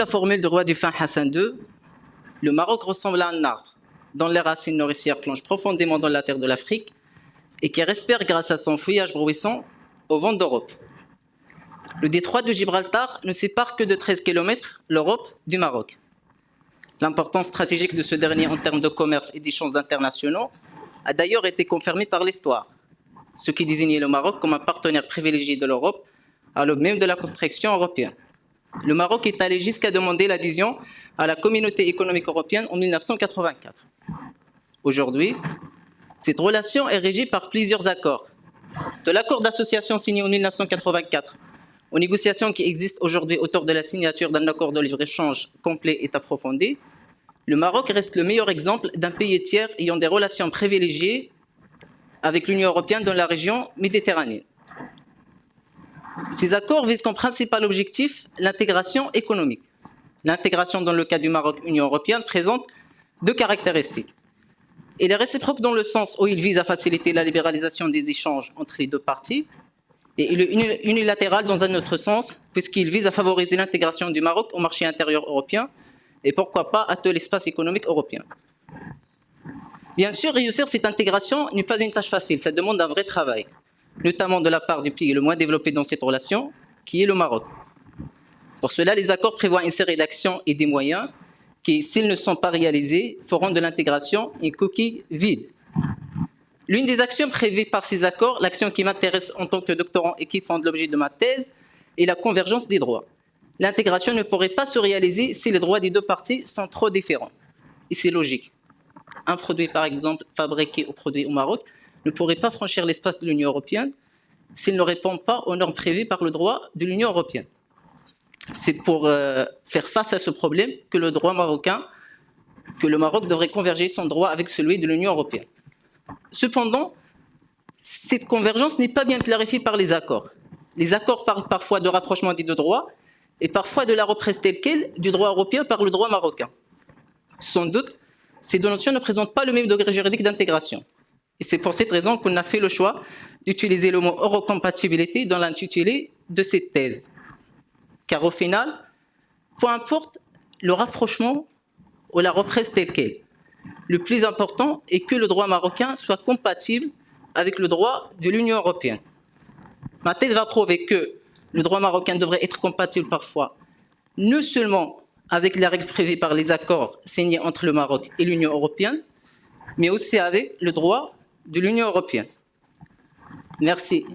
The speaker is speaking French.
la formule du roi du fin Hassan II, le Maroc ressemble à un arbre dont les racines nourricières plongent profondément dans la terre de l'Afrique et qui respire grâce à son feuillage bruissant au vent d'Europe. Le détroit de Gibraltar ne sépare que de 13 km l'Europe du Maroc. L'importance stratégique de ce dernier en termes de commerce et d'échanges internationaux a d'ailleurs été confirmée par l'histoire, ce qui désignait le Maroc comme un partenaire privilégié de l'Europe à l'aube même de la construction européenne. Le Maroc est allé jusqu'à demander l'adhésion à la Communauté économique européenne en 1984. Aujourd'hui, cette relation est régie par plusieurs accords. De l'accord d'association signé en 1984 aux négociations qui existent aujourd'hui autour de la signature d'un accord de libre-échange complet et approfondi, le Maroc reste le meilleur exemple d'un pays tiers ayant des relations privilégiées avec l'Union européenne dans la région méditerranéenne. Ces accords visent comme principal objectif l'intégration économique. L'intégration dans le cas du Maroc, Union européenne, présente deux caractéristiques. Elle est réciproque dans le sens où il vise à faciliter la libéralisation des échanges entre les deux parties, et il est unilatéral dans un autre sens, puisqu'il vise à favoriser l'intégration du Maroc au marché intérieur européen, et pourquoi pas à tout l'espace économique européen. Bien sûr, réussir cette intégration n'est pas une tâche facile, ça demande un vrai travail, notamment de la part du pays le moins développé dans cette relation, qui est le Maroc. Pour cela, les accords prévoient une série d'actions et des moyens qui, s'ils ne sont pas réalisés, feront de l'intégration une coquille vide. L'une des actions prévues par ces accords, l'action qui m'intéresse en tant que doctorant et qui fonde l'objet de ma thèse, est la convergence des droits. L'intégration ne pourrait pas se réaliser si les droits des deux parties sont trop différents. Et c'est logique. Un produit, par exemple, fabriqué ou produit au Maroc, ne pourrait pas franchir l'espace de l'Union européenne s'il ne répond pas aux normes prévues par le droit de l'Union européenne. C'est pour faire face à ce problème que le Maroc devrait converger son droit avec celui de l'Union européenne. Cependant, cette convergence n'est pas bien clarifiée par les accords. Les accords parlent parfois de rapprochement des deux droits et parfois de la reprise telle quelle du droit européen par le droit marocain. Sans doute, ces deux notions ne présentent pas le même degré juridique d'intégration. Et c'est pour cette raison qu'on a fait le choix d'utiliser le mot eurocompatibilité dans l'intitulé de cette thèse. Car au final, peu importe le rapprochement ou la reprise telle quelle, le plus important est que le droit marocain soit compatible avec le droit de l'Union européenne. Ma thèse va prouver que le droit marocain devrait être compatible parfois, non seulement avec les règles prévues par les accords signés entre le Maroc et l'Union européenne, mais aussi avec le droit de l'Union européenne. Merci.